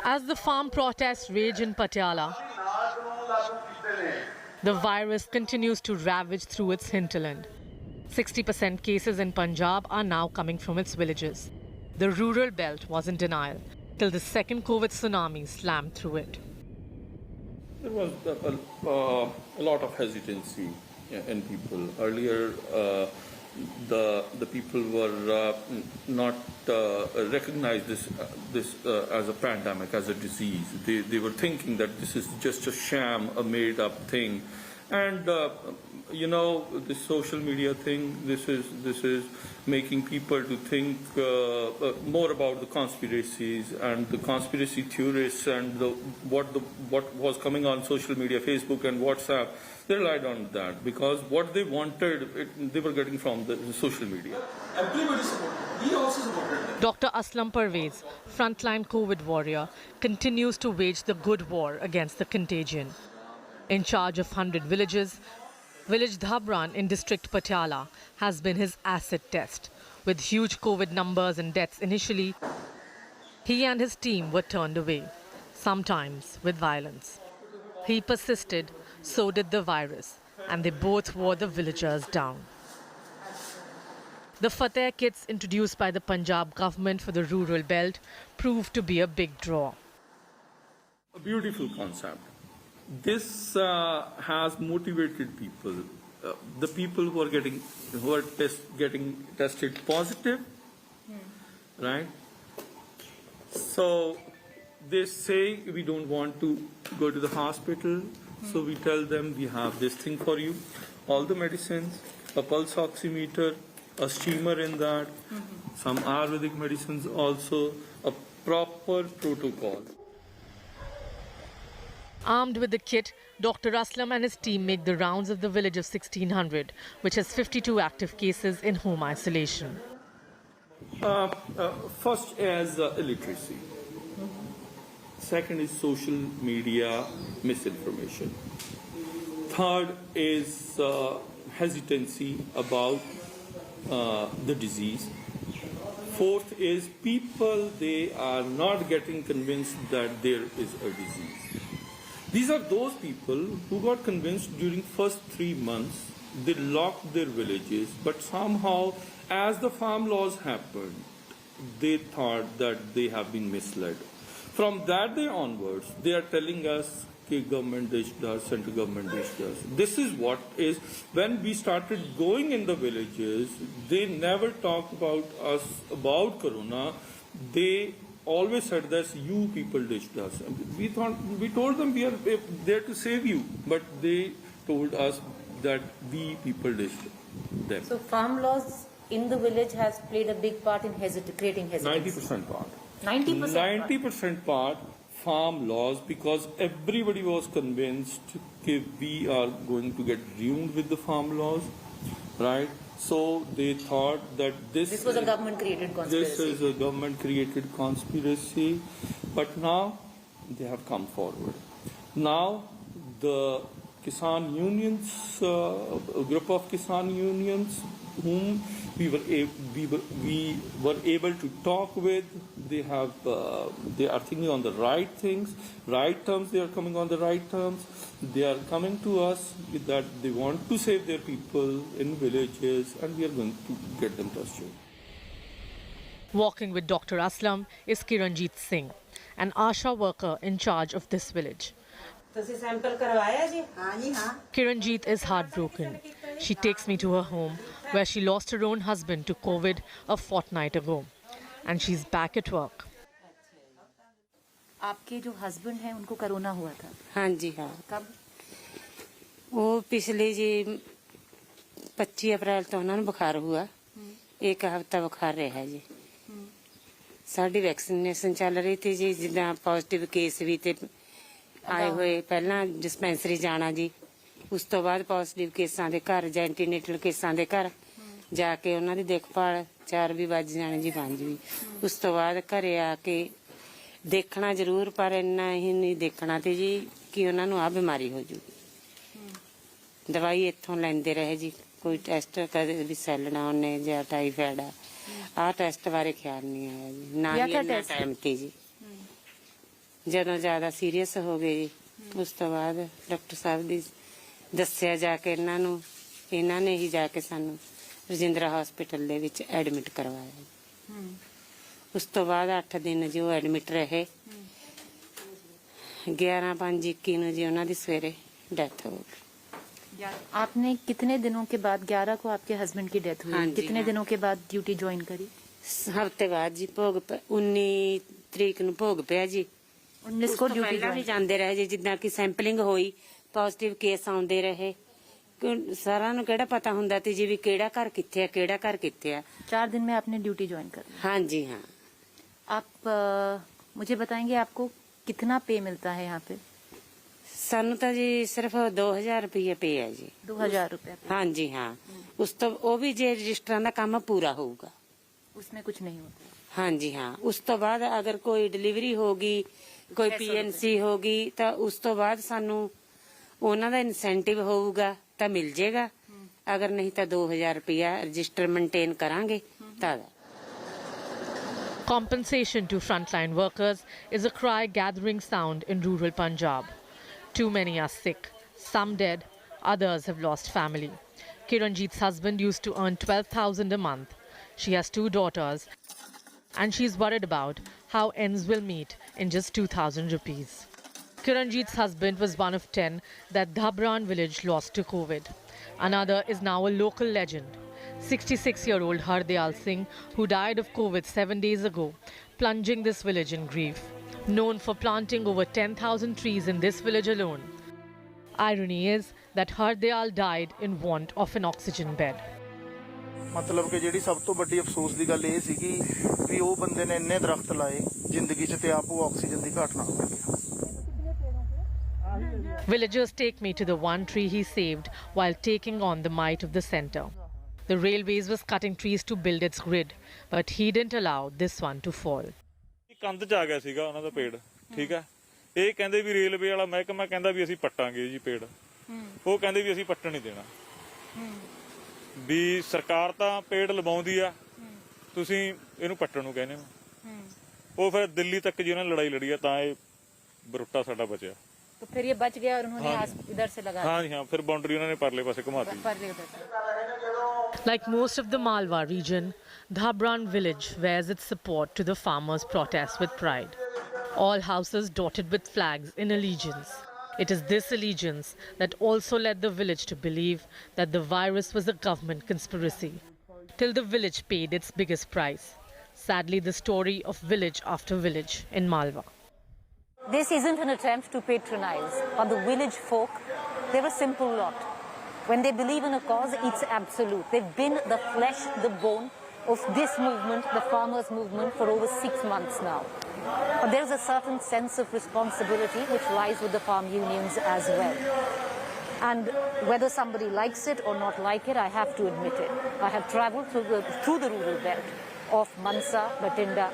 As the farm protests rage in Patiala, the virus continues to ravage through its hinterland. 60% cases in Punjab are now coming from its villages. The rural belt was in denial till the second COVID tsunami slammed through it. There was a lot of hesitancy in people. Earlier, the people were not recognized this as a pandemic, as a disease. They were thinking that this is just a sham, a made-up thing, and this social media thing. This is making people to think more about the conspiracies and the conspiracy theorists and what was coming on social media, Facebook and WhatsApp. They relied on that because what they wanted, they were getting from the social media. Everybody supported. We also supported them. Dr. Aslam Parvez, frontline COVID warrior, continues to wage the good war against the contagion. In charge of 100 villages, village Dhabran in district Patiala has been his acid test. With huge COVID numbers and deaths initially, he and his team were turned away, sometimes with violence. He persisted, so did the virus, and they both wore the villagers down. The Fateh kits introduced by the Punjab government for the rural belt proved to be a big draw. A beautiful concept. This has motivated people. The people who are getting tested positive, right? So they say we don't want to go to the hospital, so we tell them we have this thing for you, all the medicines, a pulse oximeter, a steamer in that, some Ayurvedic medicines also, a proper protocol. Armed with the kit, Dr. Aslam and his team make the rounds of the village of 1600, which has 52 active cases in home isolation. First is illiteracy. Second is social media misinformation. Third is hesitancy about the disease. Fourth is people, they are not getting convinced that there is a disease. These are those people who got convinced during first 3 months. They locked their villages, but somehow as the farm laws happened, they thought that they have been misled. From that day onwards, they are telling us that government does, central government does. This is what is, when we started going in the villages, they never talked about us, about Corona. They always said that you people ditched us. We told them we are there to save you, but they told us that we people ditched them. So farm laws in the village has played a big part in creating hesitancy. 90% part. 90% part farm laws, because everybody was convinced that we are going to get ruined with the farm laws, right? So they thought that this was a government-created conspiracy. This is a government-created conspiracy, but now they have come forward. Now the Kisan unions, a group of Kisan unions, whom we were able to talk with, they are thinking on the right things, right terms. They are coming on the right terms. They are coming to us with that they want to save their people in villages, and we are going to get them tested. Walking with Dr. Aslam is Kiranjeet Singh, an ASHA worker in charge of this village. Kiranjeet is heartbroken. She takes me to her home, where she lost her own husband to COVID a fortnight ago, and she's back at work. आपके जो husband हैं उनको corona हुआ था? हाँ जी हाँ। कब? वो पिछले जी 25 अप्रैल तो उन्होंने बुखार हुआ। 1 हफ्ता बुखार रहा जी। साड़ी वैक्सीनेशन चल रही थी जी, जिदा पॉजिटिव केस भी ते आए हुए पहला डिस्पेंसरी जाना जी, उस तो बाद पॉजिटिव केसां दे घर जां एंटीनेटल केसां दे घर जाके उन्हां दी देखभाल 4 भी बज जाने जी 5 भी। उस तो बाद घरे आके देखना जरूर, पर इन्ना ही नहीं देखना थे जी कि उन्हां नूं आ बीमारी हो जूगी। दवाई इत्थों लैंदे रहे जी, कोई टेस्ट कदे भी सैल ना होने जां टाइफाइड आ टेस्ट बारे ख्याल नहीं आया जी, ना ही इन्ना टाइम ते जी। ਜਦੋਂ ਜ਼ਿਆਦਾ ਸੀਰੀਅਸ ਹੋ ਗਏ ਜੀ ਉਸ ਤੋਂ ਬਾਅਦ ਡਾਕਟਰ ਸਾਹਿਬ ਦੀ ਦੱਸਿਆ ਜਾ ਕੇ ਇਹਨਾਂ ਨੇ ਹੀ ਜਾ ਕੇ ਸਾਨੂੰ ਰਜਿੰਦਰਾ ਹਸਪੀਟਲ ਦੇ ਵਿੱਚ ਐਡਮਿਟ ਕਰਵਾਇਆ ਜੀ। ਉਸ ਤੋਂ ਬਾਅਦ 8 ਦਿਨ ਜੀ ਉਹ ਐਡਮਿਟ ਰਹੇ। 11/5/21 ਨੂੰ ਜੀ ਉਹਨਾਂ ਦੀ ਸਵੇਰੇ ਡੈਥ ਹੋ गई। आपने कितने दिनों के बाद 11 को आपके हस्बैंड की डेथ हुई? हाँ जी, कितने हाँ। दिनों के बाद ड्यूटी ज्वाइन करी? ਹਫ਼ਤੇ ਬਾਅਦ ਜੀ 19 ਤਰੀਕ ਨੂੰ ਭੋਗ ਪਿਆ ਜੀ। 19 ਉਸ को ਤੋਂ ड्यूटी ਪਹਿਲਾਂ ਵੀ ज्वाइन। ਜਾਂਦੇ ਰਹੇ ਜੀ, ਜਿੱਦਾਂ ਕਿ ਸੈਂਪਲਿੰਗ ਹੋਈ ਪੋਜ਼ਿਟਿਵ ਕੇਸ ਆਉਂਦੇ ਰਹੇ। ਸਾਰਿਆਂ ਨੂੰ ਕਿਹੜਾ ਪਤਾ ਹੁੰਦਾ ਤੇ ਜੀ ਵੀ ਕਿਹੜਾ ਘਰ ਕਿੱਥੇ ਆ ਕਿਹੜਾ ਘਰ ਕਿੱਥੇ ਆ। 4 दिन में आपने ड्यूटी ज्वाइन कर ली। हाँ जी हाँ। आप मुझे बताएंगे आपको कितना पे मिलता है यहाँ पे? ਸਾਨੂੰ ਤਾਂ ਜੀ ਸਿਰਫ 2000 ਰੁਪਏ ਪੇ ਹੈ ਜੀ। 2000 रुपया। हाँ जी हाँ। ਉਸ ਤੋਂ ਉਹ ਵੀ ਜੇ ਰਜਿਸਟਰਾਂ ਦਾ ਕੰਮ ਪੂਰਾ ਹੋਊਗਾ। उसमें कुछ नहीं होता। हाँ जी हाँ। ਉਸ ਤੋਂ ਬਾਅਦ ਅਗਰ ਕੋਈ ਡਿਲੀਵਰੀ ਹੋਗੀ ਕੋਈ 600 ਪੀਐਨਸੀ ਹੋਗੀ ਤਾਂ ਉਸ ਤੋਂ ਬਾਅਦ ਸਾਨੂੰ ਉਹਨਾਂ ਦਾ ਇਨਸੈਂਟਿਵ ਹੋਊਗਾ ਤਾਂ ਮਿਲ ਜੇਗਾ। ਅਗਰ ਨਹੀਂ ਤਾਂ 2000 ਰੁਪਇਆ ਰਜਿਸਟਰ ਮੇਨਟੇਨ ਕਰਾਂਗੇ ਤਾਂ। Compensation to frontline workers is a cry gathering sound in rural Punjab. Too many are sick, some dead, others have lost family. Kiranjit's husband used to earn 12,000 a month. She has 2 daughters and she's worried about how ends will meet in just 2,000 rupees. Kiranjit's husband was one of 10 that Dhabran village lost to COVID. Another is now a local legend. 66-year-old Hardayal Singh, who died of COVID 7 days ago, plunging this village in grief. Known for planting over 10,000 trees in this village alone. Irony is that Hardayal died in want of an oxygen bed. ਮਤਲਬ ਕਿ ਜਿਹੜੀ ਸਭ ਤੋਂ ਵੱਡੀ ਅਫਸੋਸ ਦੀ ਗੱਲ ਇਹ ਸੀਗੀ ਵੀ ਉਹ ਬੰਦੇ ਨੇ ਇੰਨੇ ਦਰਖਤ ਲਾਏ ਜ਼ਿੰਦਗੀ 'ਚ ਤੇ ਆਪ ਉਹ ਆਕਸੀਜਨ ਦੀ ਘਾਟ ਨਾਲ ਮਰ ਗਿਆ। Villagers take me to the one tree he saved while taking on the might of the centre. The railways was cutting trees to build its grid, but he didn't allow this one to fall. ਕੰਧ ਚ ਆ ਗਿਆ ਸੀਗਾ ਉਹਨਾਂ ਦਾ ਪੇੜ। ਠੀਕ ਹੈ, ਇਹ ਕਹਿੰਦੇ ਵੀ ਰੇਲਵੇ ਵਾਲਾ ਮਹਿਕਮਾ ਕਹਿੰਦਾ ਵੀ ਅਸੀਂ ਪੱਟਾਂਗੇ ਜੀ ਪੇੜ। ਉਹ ਕਹਿੰਦੇ ਵੀ ਅਸੀਂ ਪੱਟਣ ਨਹੀਂ ਦੇਣਾ। ਵੀ ਸਰਕਾਰ ਤਾਂ ਪੇੜ ਲਵਾਉਂਦੀ ਆ, ਤੁਸੀਂ ਇਹਨੂੰ ਪੱਟਣ ਨੂੰ ਕਹਿੰਦੇ ਹੋ। ਉਹ ਫਿਰ ਦਿੱਲੀ ਤੱਕ ਜੀ ਉਹਨਾਂ ਨੇ ਲੜਾਈ ਲੜੀ ਆ ਤਾਂ ਇਹ ਬਰੁੱਟਾ ਸਾਡਾ ਬਚਿਆ। तो फिर ये बच गया और उन्होंने इधर से लगा ਹਾਂ ਜੀ ਹਾਂ, ਫਿਰ ਬਾਉਂਡਰੀ ਉਹਨਾਂ ਨੇ ਪਰਲੇ ਪਾਸੇ ਘੁਮਾਤੀ। परले उधर से। Like most of the Malwa region, Dhabran village wears its support to the farmers' protest with pride. All houses dotted with flags in allegiance. It is this allegiance that also led the village to believe that the virus was a government conspiracy, till the village paid its biggest price. Sadly, the story of village after village in Malwa. This isn't an attempt to patronize, but the village folk, they're a simple lot. When they believe in a cause, it's absolute. They've been the flesh, the bone of this movement, the farmers' movement, for over 6 months now. But there's a certain sense of responsibility which lies with the farm unions as well. And whether somebody likes it or not like it, I have to admit it. I have travelled through the rural belt of Mansa, Bathinda,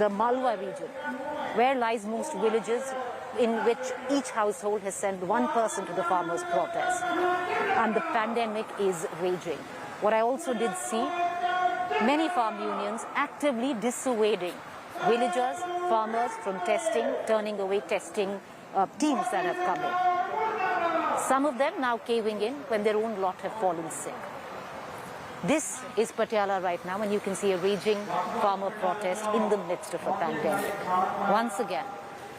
the Malwa region, where lies most villages in which each household has sent one person to the farmers' protest. And the pandemic is raging. What I also did see, many farm unions actively dissuading villagers, farmers from testing, turning away testing teams that have come in. Some of them now caving in when their own lot have fallen sick. This is Patiala right now, and you can see a raging farmer protest in the midst of a pandemic. Once again,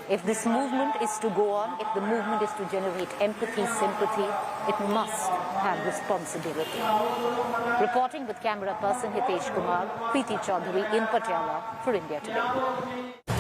if this movement is to go on, if the movement is to generate empathy, sympathy, it must have responsibility. Reporting with camera person Hitesh Kumar, Preeti Chaudhary in Patiala for India Today.